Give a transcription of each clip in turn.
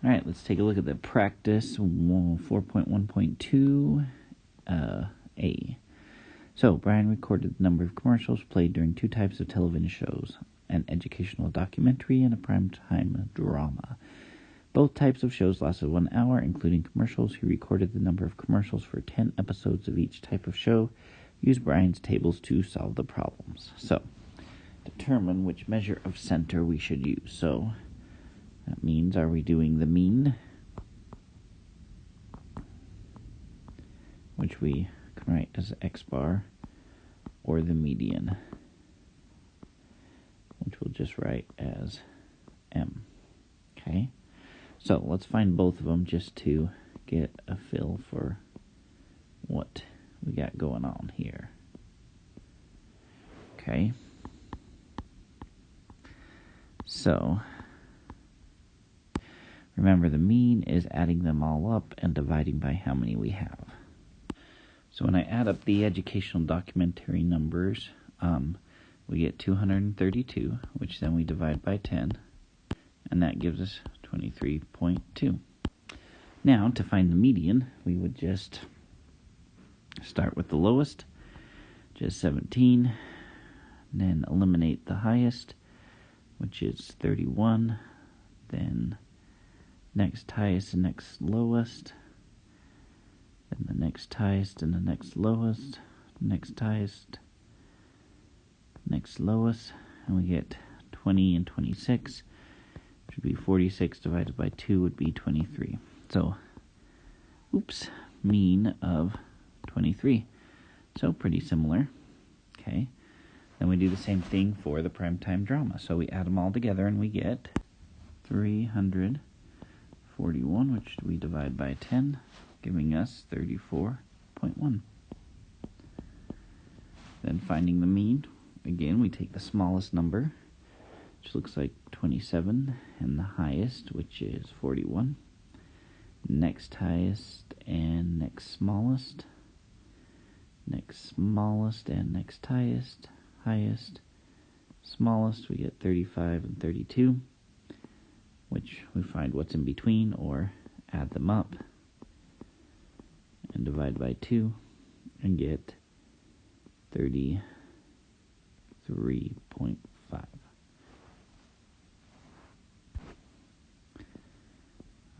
All right, let's take a look at the practice 4.1.2 A. So, Brian recorded the number of commercials played during two types of television shows, an educational documentary and a primetime drama. Both types of shows lasted 1 hour, including commercials. He recorded the number of commercials for 10 episodes of each type of show. Use Brian's tables to solve the problems. So, determine which measure of center we should use. So, that means, are we doing the mean, which we can write as x bar, or the median, which we'll just write as m. Okay, so let's find both of them just to get a feel for what we got going on here. Okay, so remember, the mean is adding them all up and dividing by how many we have. So when I add up the educational documentary numbers, we get 232, which then we divide by 10, and that gives us 23.2. Now, to find the median, we would just start with the lowest, just 17, then eliminate the highest, which is 31, then next highest and next lowest, then the next highest and the next lowest, next highest, next lowest, and we get 20 and 26, which would be 46 divided by 2 would be 23. So, mean of 23. So, pretty similar. Okay. Then we do the same thing for the primetime drama. So, we add them all together and we get 341, which we divide by 10, giving us 34.1. Then finding the mean, again, we take the smallest number, which looks like 27, and the highest, which is 41. Next highest and next smallest and next highest, smallest, we get 35 and 32, which we find what's in between, or add them up and divide by 2 and get 33.5.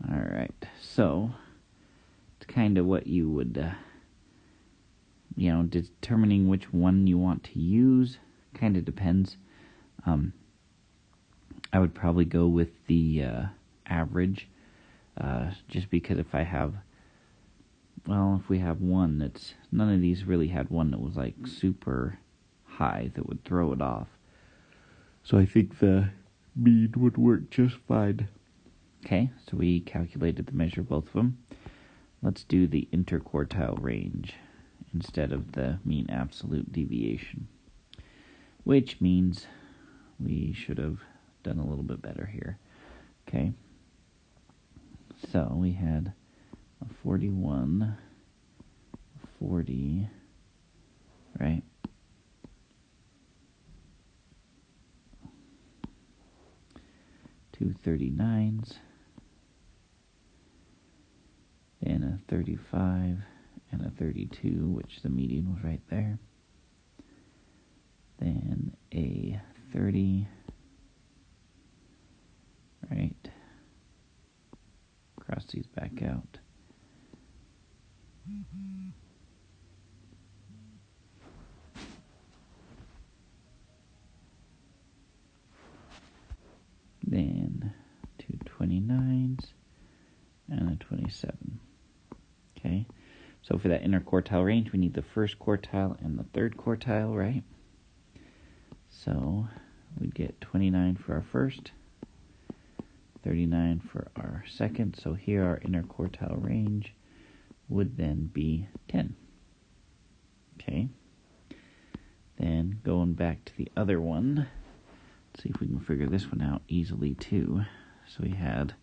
Alright, so it's kind of what you would, determining which one you want to use kind of depends. I would probably go with the average, just because if we have one that's, none of these really had one that was like super high that would throw it off. So I think the mean would work just fine. Okay, so we calculated the measure of both of them. Let's do the interquartile range instead of the mean absolute deviation, which means we should have done a little bit better here. Okay, so we had a 41, 40, right? Two 39s, and a 35 and a 32, which the median was right there. Then a 30, right? Cross these back out. Then two 29s and a 27. Okay, so for that interquartile range, we need the first quartile and the third quartile, right? So we'd get 29 for our first, 39 for our second. So here our interquartile range would then be 10. Okay, then going back to the other one, let's see if we can figure this one out easily too. So we had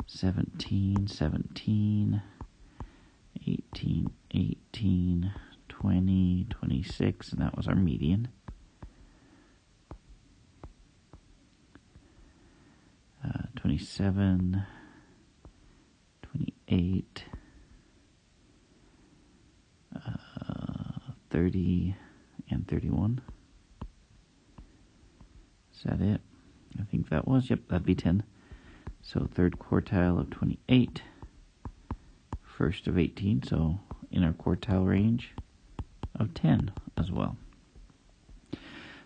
17, 17, 18, 18, 20, 26, and that was our median. 27, 28, 30, and 31. Is that it? I think that was. Yep, that'd be 10. So third quartile of 28, first of 18, so inner quartile range of 10 as well.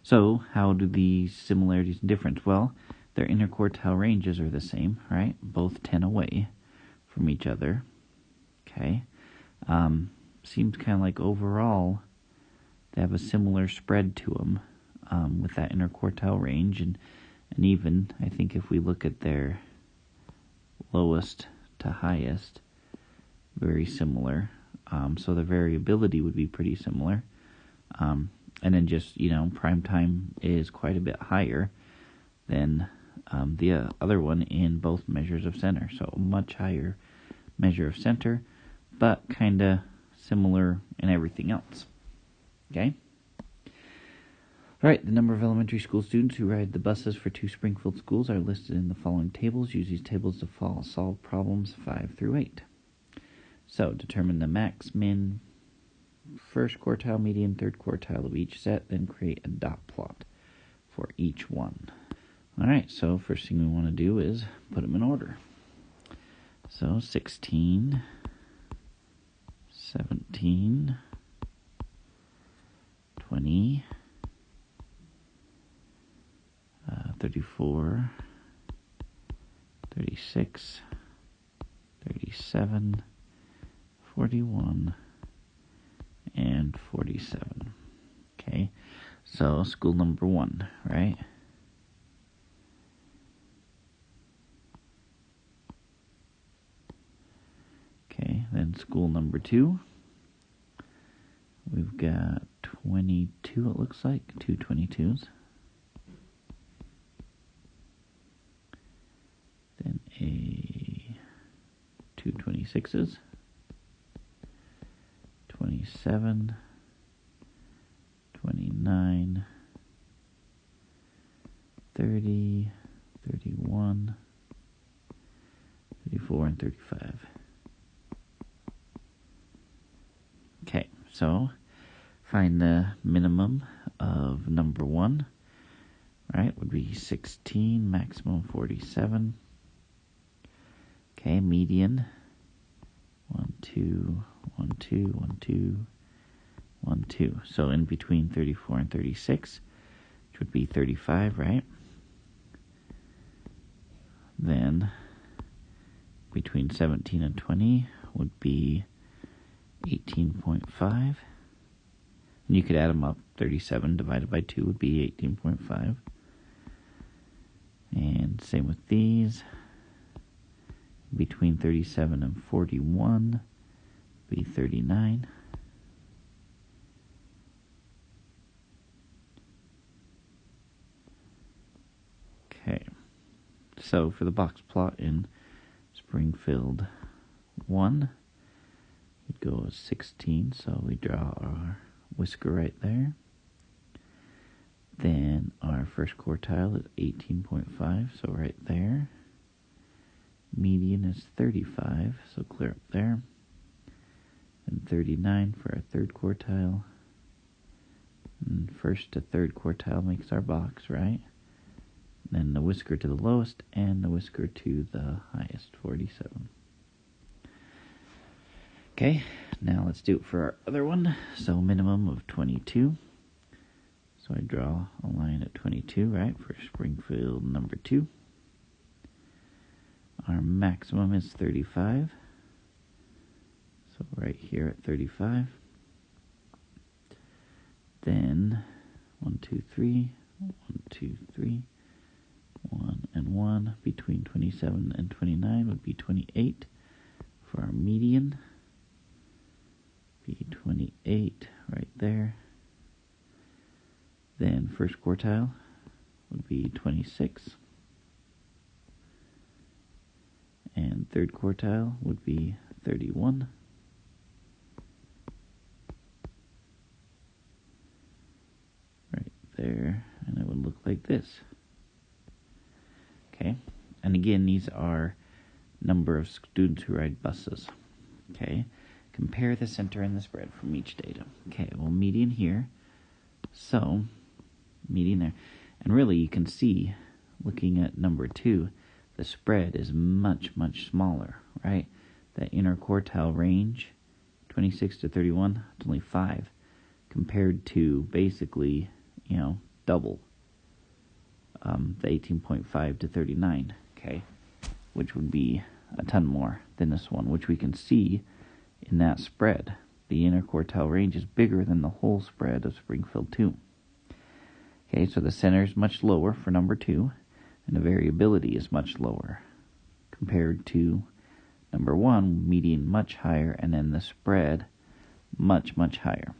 So how do these similarities and difference? Well, their inner quartile ranges are the same, right? Both 10 away from each other. Okay. Seems kind of like overall they have a similar spread to them with that inner quartile range, and even I think if we look at their lowest to highest, very similar. So the variability would be pretty similar. And then just, prime time is quite a bit higher than the other one in both measures of center. So a much higher measure of center, but kind of similar in everything else. Okay? All right, the number of elementary school students who ride the buses for 2 Springfield schools are listed in the following tables. Use these tables to solve problems 5 through 8. So, determine the max, min, first quartile, median, third quartile of each set, then create a dot plot for each one. All right, so first thing we want to do is put them in order. So, 16, 17, 20, 34, 36, 37, 41, and 47. Okay, so school number 1, right? Okay, then school number 2. We've got 22, it looks like, 2 22s. Then 2 26s. 27, 29, 30, 31, 34, and 35. Okay, so find the minimum of number 1, right, would be 16, maximum 47. Okay, median, 1, 2, 1, 2, 1, 2, 1, 2. So in between 34 and 36, which would be 35, right? Then between 17 and 20 would be 18.5. And you could add them up. 37 divided by 2 would be 18.5. And same with these. Between 37 and 41 be 39. Okay, so for the box plot in Springfield 1, we'd go as 16, so we draw our whisker right there. Then our first quartile is 18.5, so right there. Median is 35, so clear up there. And 39 for our third quartile. And first to third quartile makes our box, right? Then the whisker to the lowest and the whisker to the highest, 47. Okay, now let's do it for our other one. So minimum of 22. So I draw a line at 22, right, for Springfield number 2. Our maximum is 35. So right here at 35. Then 1, 2, 3, 1, 2, 3, 1 and 1. Between 27 and 29 would be 28 for our median. Be 28 right there. Then first quartile would be 26. And third quartile would be 31. Right there. And it would look like this. Okay. And again, these are number of students who ride buses. Okay, compare the center and the spread from each data. Okay, well, median here, so median there. And really you can see, looking at number 2, the spread is much, much smaller, right? That interquartile range, 26 to 31, it's only 5, compared to basically, double the 18.5 to 39, okay? Which would be a ton more than this one, which we can see in that spread. The interquartile range is bigger than the whole spread of Springfield 2. Okay, so the center is much lower for number 2, and the variability is much lower compared to number 1, median much higher, and then the spread much, much higher.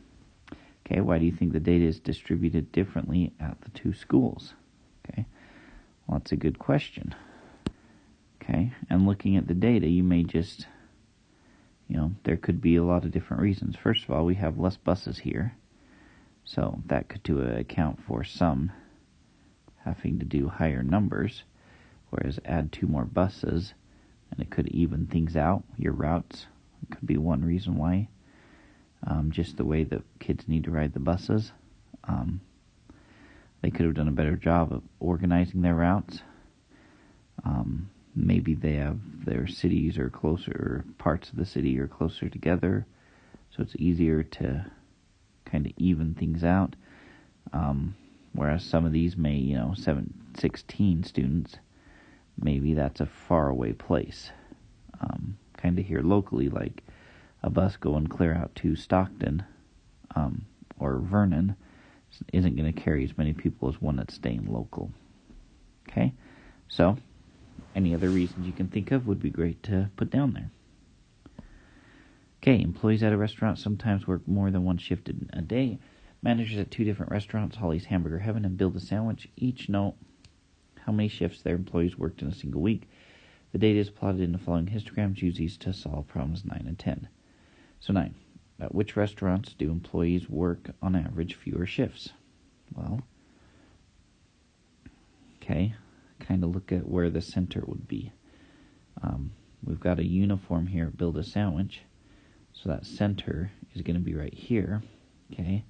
Okay, why do you think the data is distributed differently at the 2 schools? Okay, well, that's a good question. Okay, and looking at the data, you may just, there could be a lot of different reasons. First of all, we have less buses here, so that could account for some having to do higher numbers, whereas add 2 more buses, and it could even things out. Your routes could be one reason why. Just the way that kids need to ride the buses. They could have done a better job of organizing their routes. Maybe they have their cities are closer, or parts of the city are closer together, so it's easier to kind of even things out. Whereas some of these may, 16 students, maybe that's a faraway place. Kind of here locally, like a bus going clear out to Stockton or Vernon isn't going to carry as many people as one that's staying local. Okay, so any other reasons you can think of would be great to put down there. Okay, employees at a restaurant sometimes work more than one shift a day. Managers at 2 different restaurants, Holly's Hamburger Heaven and Build a Sandwich, each note how many shifts their employees worked in a single week. The data is plotted in the following histograms. Use these to solve problems 9 and 10. So 9. At which restaurants do employees work on average fewer shifts? Well, okay, kind of look at where the center would be. We've got a uniform here at Build a Sandwich, so that center is going to be right here. Okay,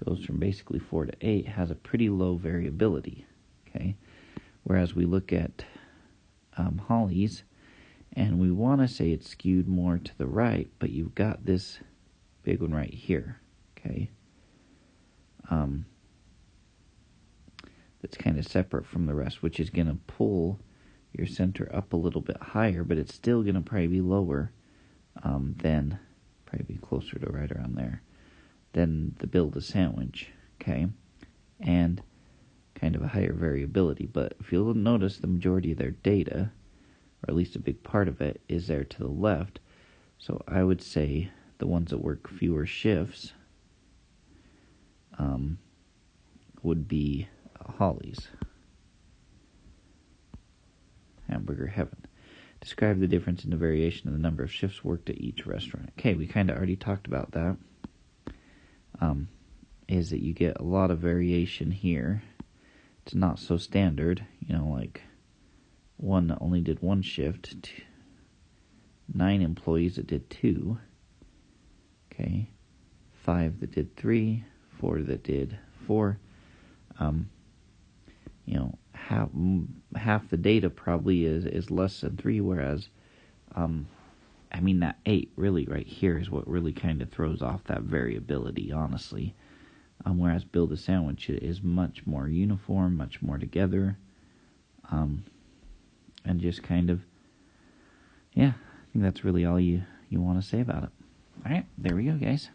goes from basically 4 to 8, has a pretty low variability. Okay, whereas we look at Holly's, and we want to say it's skewed more to the right, but you've got this big one right here. Okay, that's kind of separate from the rest, which is going to pull your center up a little bit higher, but it's still going to probably be lower than, probably be closer to right around there, than the Build a Sandwich, okay, and kind of a higher variability. But if you'll notice, the majority of their data, or at least a big part of it, is there to the left, so I would say the ones that work fewer shifts would be Holly's Hamburger Heaven. Describe the difference in the variation of the number of shifts worked at each restaurant. Okay, we kind of already talked about that. Is that you get a lot of variation here. It's not so standard, like one that only did 1 shift, 9 employees that did 2, okay, 5 that did 3, 4 that did 4. Half the data probably is less than 3, whereas that 8 really right here is what really kind of throws off that variability, honestly. Whereas Build a Sandwich is much more uniform, much more together, and just kind of, I think that's really all you want to say about it. All right, there we go, guys.